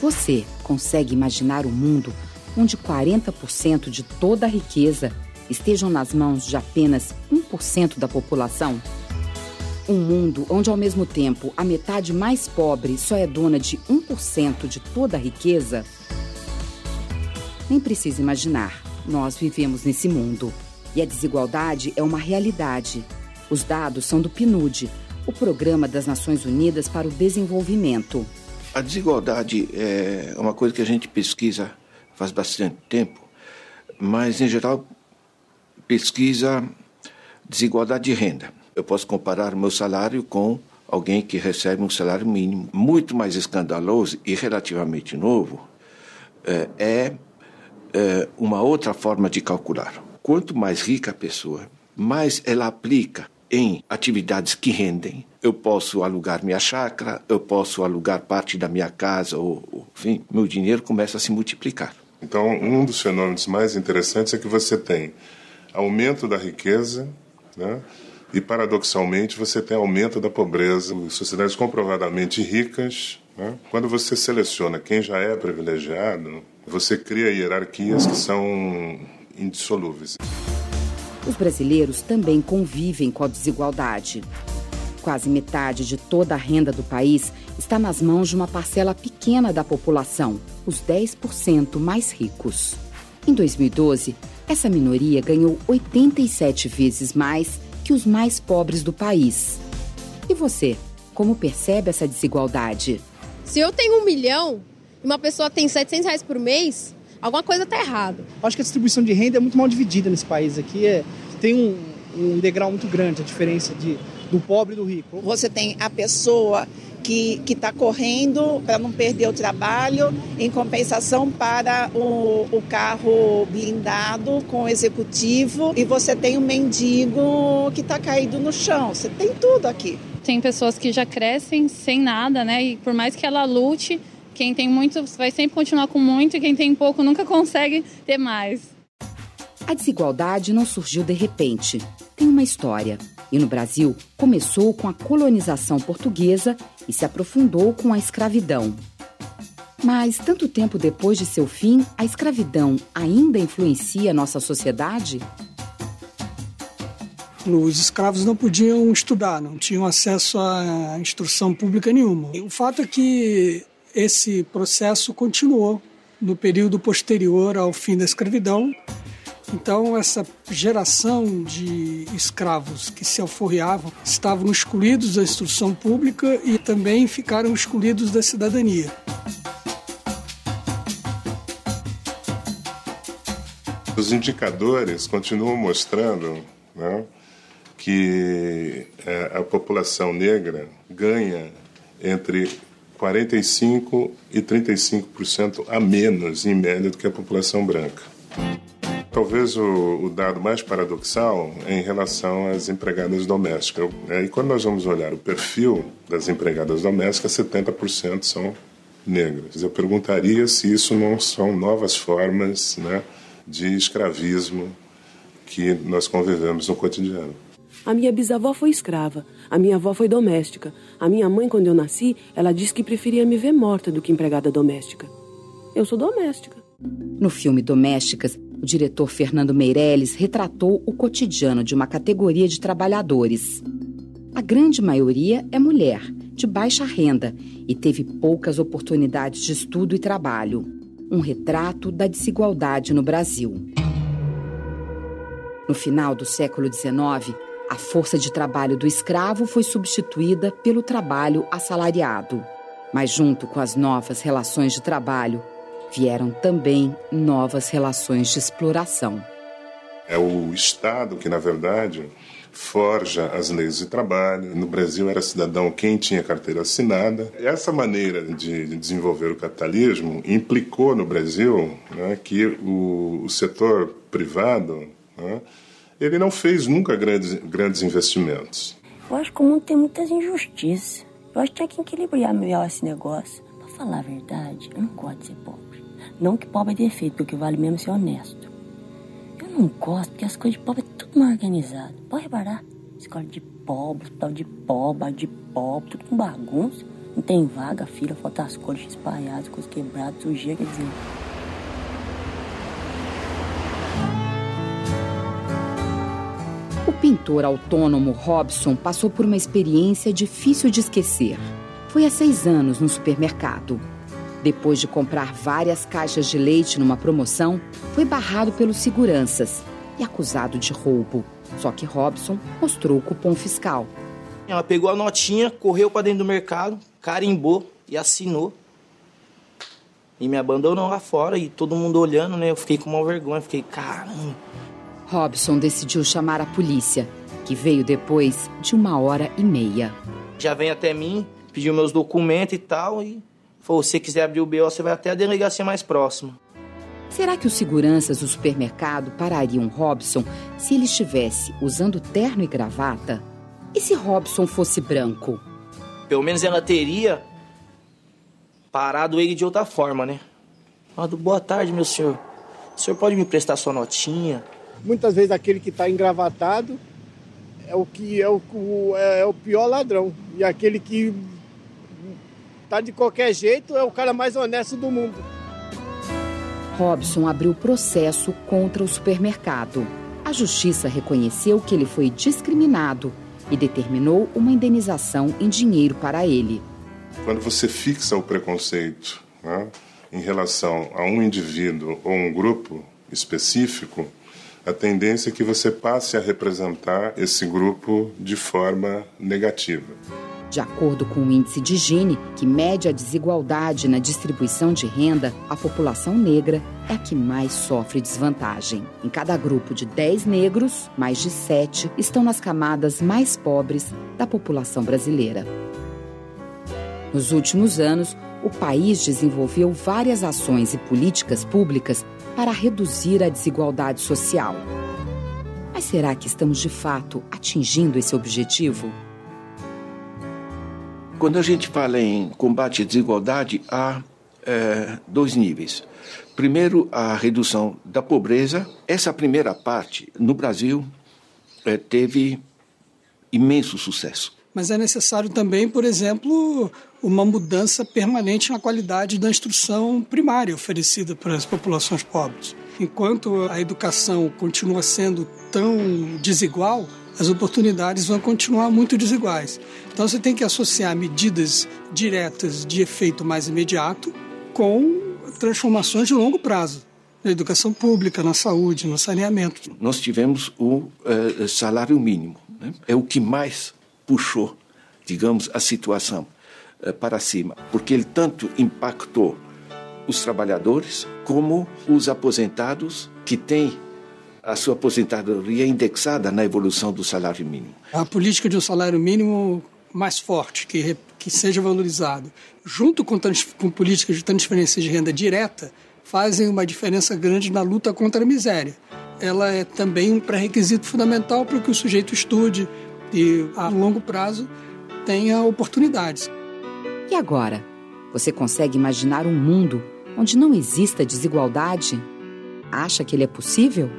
Você consegue imaginar um mundo onde 40% de toda a riqueza estejam nas mãos de apenas 1% da população? Um mundo onde, ao mesmo tempo, a metade mais pobre só é dona de 1% de toda a riqueza? Nem precisa imaginar, nós vivemos nesse mundo. E a desigualdade é uma realidade. Os dados são do PNUD, o Programa das Nações Unidas para o Desenvolvimento. A desigualdade é uma coisa que a gente pesquisa faz bastante tempo, mas, em geral, pesquisa desigualdade de renda. Eu posso comparar o meu salário com alguém que recebe um salário mínimo. Muito mais escandaloso e relativamente novo é uma outra forma de calcular. Quanto mais rica a pessoa, mais ela aplica em atividades que rendem. Eu posso alugar minha chácara, eu posso alugar parte da minha casa, enfim, meu dinheiro começa a se multiplicar. Então, um dos fenômenos mais interessantes é que você tem aumento da riqueza, né? E, paradoxalmente, você tem aumento da pobreza. Em sociedades comprovadamente ricas, né? Quando você seleciona quem já é privilegiado, você cria hierarquias que são indissolúveis. Os brasileiros também convivem com a desigualdade. Quase metade de toda a renda do país está nas mãos de uma parcela pequena da população, os 10% mais ricos. Em 2012, essa minoria ganhou 87 vezes mais que os mais pobres do país. E você, como percebe essa desigualdade? Se eu tenho 1 milhão e uma pessoa tem R$700 por mês, alguma coisa está errada. Acho que a distribuição de renda é muito mal dividida nesse país aqui. Tem um degrau muito grande, a diferença do pobre e do rico. Você tem a pessoa que está correndo para não perder o trabalho, em compensação para o carro blindado com o executivo, e você tem o mendigo que está caído no chão. Você tem tudo aqui. Tem pessoas que já crescem sem nada, né? E por mais que ela lute, quem tem muito vai sempre continuar com muito, e quem tem pouco nunca consegue ter mais. A desigualdade não surgiu de repente. Tem uma história. E no Brasil, começou com a colonização portuguesa e se aprofundou com a escravidão. Mas, tanto tempo depois de seu fim, a escravidão ainda influencia a nossa sociedade? Os escravos não podiam estudar, não tinham acesso a instrução pública nenhuma. E o fato é que esse processo continuou no período posterior ao fim da escravidão. Então, essa geração de escravos que se alforriavam estavam excluídos da instrução pública e também ficaram excluídos da cidadania. Os indicadores continuam mostrando, né, que a população negra ganha entre 45% e 35% a menos, em média, do que a população branca. Talvez o dado mais paradoxal é em relação às empregadas domésticas. E quando nós vamos olhar o perfil das empregadas domésticas, 70% são negras. Eu perguntaria se isso não são novas formas, né, de escravismo que nós convivemos no cotidiano. A minha bisavó foi escrava, a minha avó foi doméstica. A minha mãe, quando eu nasci, ela disse que preferia me ver morta do que empregada doméstica. Eu sou doméstica. No filme Domésticas, o diretor Fernando Meirelles retratou o cotidiano de uma categoria de trabalhadores. A grande maioria é mulher, de baixa renda, e teve poucas oportunidades de estudo e trabalho. Um retrato da desigualdade no Brasil. No final do século XIX, a força de trabalho do escravo foi substituída pelo trabalho assalariado. Mas junto com as novas relações de trabalho, vieram também novas relações de exploração. É o Estado que, na verdade, forja as leis de trabalho. No Brasil era cidadão quem tinha carteira assinada. Essa maneira de desenvolver o capitalismo implicou no Brasil, né, que o setor privado, né, ele não fez nunca grandes investimentos. Eu acho que o mundo tem muitas injustiças. Eu acho que tem que equilibrar melhor esse negócio. Pra falar a verdade, eu não gosto de ser pobre. Não que pobre é defeito, porque vale mesmo ser honesto. Eu não gosto porque as coisas de pobre é tudo mal organizado. Pode reparar? Escola de pobre, tal de pobre, tudo com bagunça. Não tem vaga, filha, falta as cores espalhadas, coisas quebradas, sujeira, quer dizer. O pintor autônomo Robson passou por uma experiência difícil de esquecer. Foi há 6 anos no supermercado. Depois de comprar várias caixas de leite numa promoção, foi barrado pelos seguranças e acusado de roubo. Só que Robson mostrou o cupom fiscal. Ela pegou a notinha, correu para dentro do mercado, carimbou e assinou. E me abandonou lá fora e todo mundo olhando, né? Eu fiquei com uma vergonha, fiquei, caramba. Robson decidiu chamar a polícia, que veio depois de 1h30. Já vem até mim, pediu meus documentos e tal, e falou, se você quiser abrir o BO, você vai até a delegacia mais próxima. Será que os seguranças do supermercado parariam Robson se ele estivesse usando terno e gravata? E se Robson fosse branco? Pelo menos ela teria parado ele de outra forma, né? Falado, boa tarde, meu senhor. O senhor pode me prestar sua notinha? Muitas vezes aquele que está engravatado é o pior ladrão. E aquele que está de qualquer jeito é o cara mais honesto do mundo. Robson abriu processo contra o supermercado. A justiça reconheceu que ele foi discriminado e determinou uma indenização em dinheiro para ele. Quando você fixa o preconceito, né, em relação a um indivíduo ou um grupo específico, a tendência é que você passe a representar esse grupo de forma negativa. De acordo com o índice de Gini, que mede a desigualdade na distribuição de renda, a população negra é a que mais sofre desvantagem. Em cada grupo de 10 negros, mais de 7 estão nas camadas mais pobres da população brasileira. Nos últimos anos, o país desenvolveu várias ações e políticas públicas para reduzir a desigualdade social. Mas será que estamos, de fato, atingindo esse objetivo? Quando a gente fala em combate à desigualdade, há 2 níveis. Primeiro, a redução da pobreza. Essa primeira parte, no Brasil, teve imenso sucesso. Mas é necessário também, por exemplo, uma mudança permanente na qualidade da instrução primária oferecida para as populações pobres. Enquanto a educação continua sendo tão desigual, as oportunidades vão continuar muito desiguais. Então você tem que associar medidas diretas de efeito mais imediato com transformações de longo prazo, na educação pública, na saúde, no saneamento. Nós tivemos o salário mínimo, né? É o que mais puxou, digamos, a situação para cima, porque ele tanto impactou os trabalhadores como os aposentados que têm a sua aposentadoria indexada na evolução do salário mínimo. A política de um salário mínimo mais forte, que seja valorizado, junto com políticas de transferência de renda direta, fazem uma diferença grande na luta contra a miséria. Ela é também um pré-requisito fundamental para que o sujeito estude e, a longo prazo, tenha oportunidades. E agora? Você consegue imaginar um mundo onde não exista desigualdade? Acha que ele é possível?